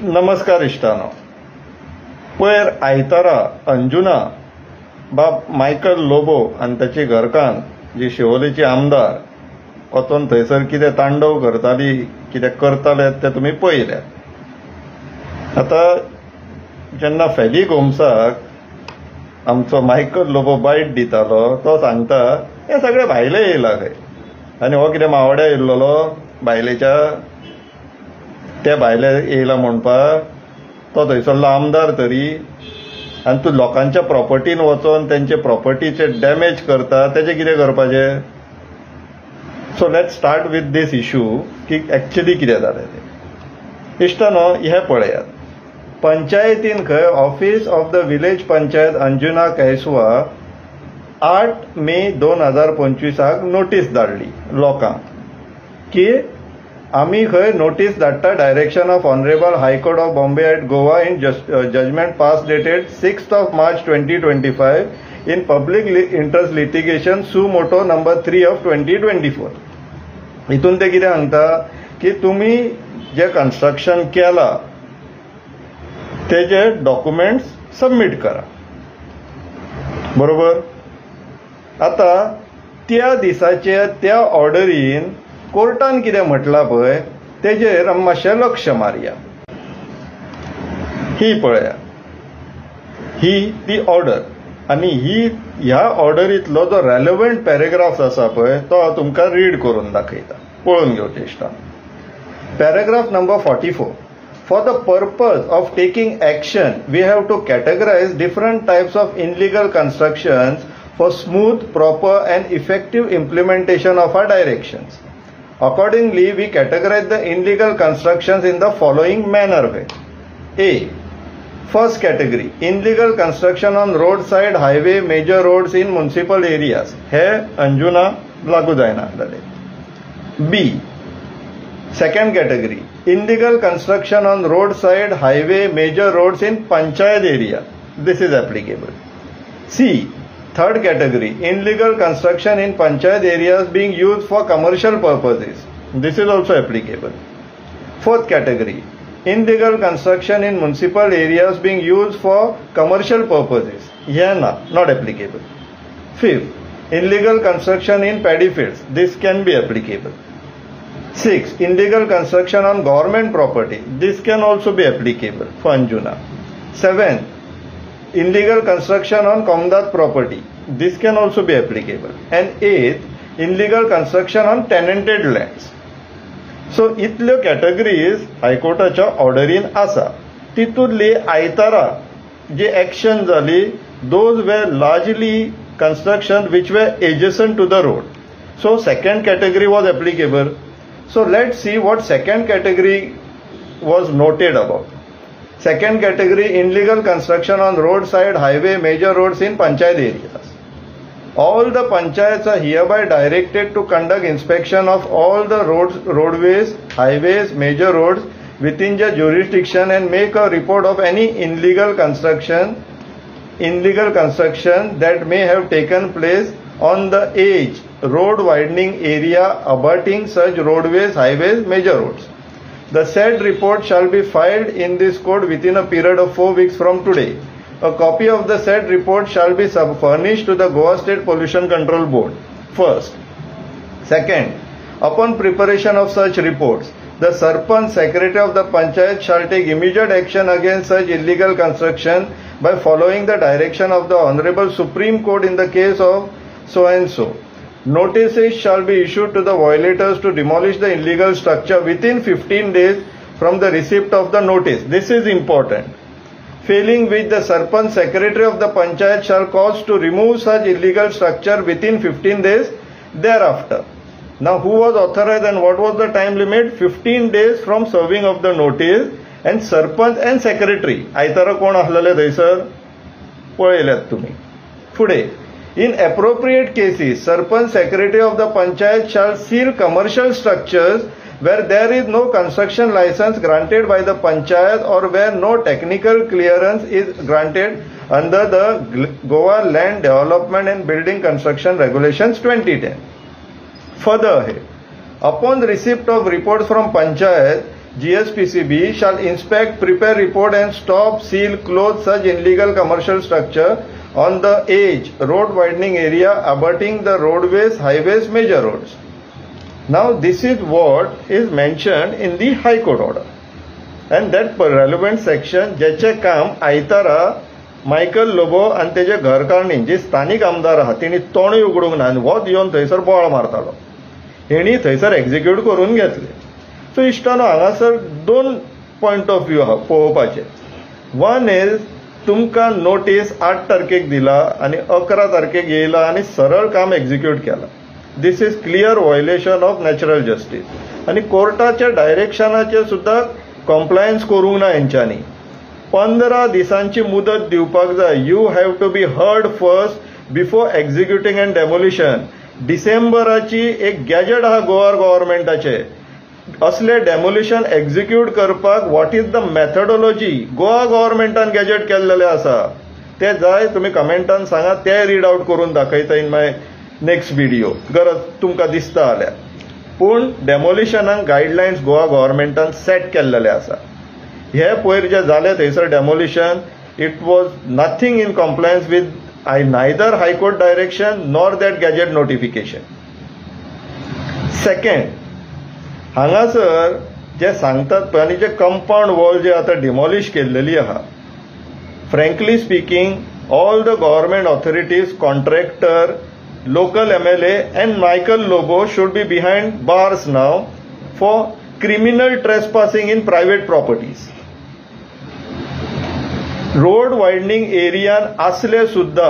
नमस्कार इश्टानो. पयर आयतारा अंजुना बाब मायकल लोबो आनी ताची घरकान्न जी शिवोलेची आमदार वचून थंयसर कितें तांडव करताली, कितें करताले ते तुमी पळयल्यात. आतां जेन्ना फेली गोमसाक आमचो मायकल लोबो बायट दितालो तो सांगता हे सगळे भायले येयला खंय आनी हो कितें मावड्या येयल्लो भायलेच्या ते भायले येयला म्हणपाक. तो थंयसरलो आमदार तरी आनी तूं लोकांच्या प्रॉपर्टीन वचोन तेंचे प्रॉपर्टीचे डॅमेज करता तेजें कितें करपाचें. So let's start with this issue की एक्चुअली कितें जालें तें. इश्टानो हे पळयात, पंचायतीन खंय office of the village panchayat Anjuna Caisua 8 May 2025 notice धाडली लोकांक की आमी खंय नोटीस धाडटा direction of honourable high court of Bombay at Goa in judgment pass dated 6 March 2025 in public interest litigation suo motu number 3 of 2024. हितून ते कितें सांगता की तुमी जे कन्स्ट्रक्शन केला तेजे डॉक्युमेंट्स सबमिट करा. बरोबर. आता त्या दिसाचे त्या ऑर्डरीन कोर्टान कितें म्हटलां पळय तेजेर मातशें लक्ष मारया. ही पळया, ही ती ऑर्डर आनी ह्या ऑर्डरींतलो जो रेलेवंट पॅरेग्राफ आसा पळय तो हांव तुमकां रीड करून दाखयता. पळोवन घेवचें इश्टान. Paragraph number 44. For the purpose of taking action, we have to categorize different types of illegal constructions for smooth, proper and effective implementation of our directions. Accordingly, we categorize the illegal constructions in the following manner. A. First category, illegal construction on roadside, highway, major roads in municipal areas. हे अंजुना लागू जायना. B. Second category, illegal construction on roadside, highway, major roads in panchayat area. This is applicable. C. Third category, illegal construction in panchayat areas being used for commercial purposes. This is also applicable. Fourth category, illegal construction in municipal areas being used for commercial purposes. Yeah, not applicable. Fifth, illegal construction in paddy fields. This can be applicable. 6. Illegal construction on government property. This can also be applicable for Anjuna. 7. Illegal construction on Komdat property. This can also be applicable. And 8. Illegal construction on tenanted lands. So, इतल्यो categories हायकोर्टाच्या ऑर्डरीन आसा. तितूंतली आयतारा जी action जाली those were largely construction which were adjacent to the road. So, second category was applicable. So let's see what second category was noted about. Second category, illegal construction on roadside, highway, major roads in panchayat areas. All the panchayats are hereby directed to conduct inspection of all the roadways, highways, major roads within their jurisdiction and make a report of any illegal construction that may have taken place on the edge road widening area abutting such roadways, highways, major roads. The said report shall be filed in this court within a period of 4 weeks from today. A copy of the said report shall be furnished to the Goa State Pollution Control Board. First. Second, upon preparation of such reports, the Sarpanch, Secretary of the Panchayat shall take immediate action against such illegal construction by following the direction of the Honorable Supreme Court in the case of so and so. Notices shall be issued to the violators to demolish the illegal structure within 15 days from the receipt of the notice. This is important. Failing which, the Sarpanch, Secretary of the Panchayat shall cause to remove such illegal structure within 15 days thereafter. Now, who was authorized and what was the time limit? 15 days from serving of the notice. And Sarpanch and Secretary आयतारा कोण आसलेले थंयसर पळयल्यात तुमी. फुडें. In appropriate cases, Sarpanch, Secretary of the Panchayat shall seal commercial structures where there is no construction license granted by the Panchayat or where no technical clearance is granted under the Goa Land Development and Building Construction Regulations 2010. Further, upon the receipt of reports from Panchayat, GSPCB shall inspect, prepare report and stop, seal, close such illegal commercial structure on the edge, road widening area abutting the roadways, highways, major roads. Now this is what is mentioned in the High Court order. And that relevant section ज्याचे काम आयतारा Michael Lobo आणि तेजे घरकान्नी जे स्थानिक आमदार आहात तेणी तोंडूय उगडूंक ना आनी वोत येवन थंयसर बोळ मारतालो. हेणी थंयसर एक्झिक्यूट करून घेतले. सो इश्टानो हांगासर दोन पॉयंट ऑफ व्यू आहा पळोवपाचे. वन इज तुमकां नोटीस 8 तारखेक दिला आनी 11 तारखेक येयला आनी सरळ काम एक्झिक्यूट केला. This is clear violation of natural justice आनी कोर्टाच्या डायरेक्शनाचे सुद्धा कॉम्प्लायन्स करूंक ना हेंच्यांनी. 15 दिसांची मुदत दिवपाक जाय. You have to be heard first before executing and demolition. डिसेंबराची एक गॅजेट आहा गोवा गव्हर्नमेंटाचे. असले डेमोलिशन एक्झिक्यूट करपाक what is the methodology Goa गव्हर्नमेंटान गॅजेट केल्लेले आसा ते जाय तुमी कमेंटान सांगा. ते रीड आउट करून दाखयता इन माय नेक्स्ट व्हिडिओ गरज तुमकां दिसता जाल्यार. पूण डेमोलिशनाक गायडलायन्स गोवा गव्हर्नमेंटान सेट केल्लेले आसा. हे पयर जे जाले थंयसर demolition it was nothing in compliance with neither high court direction nor that gazette notification. Second, हांगासर जे सांगतात पळय आनी जे कंपाऊंड वॉल जे आतां डिमॉलिश केल्लेली आहा, frankly speaking all the government authorities, contractor, local MLA and Michael Lobo should be behind bars now for criminal trespassing in private properties. Road widening एरियान आसले सुद्धा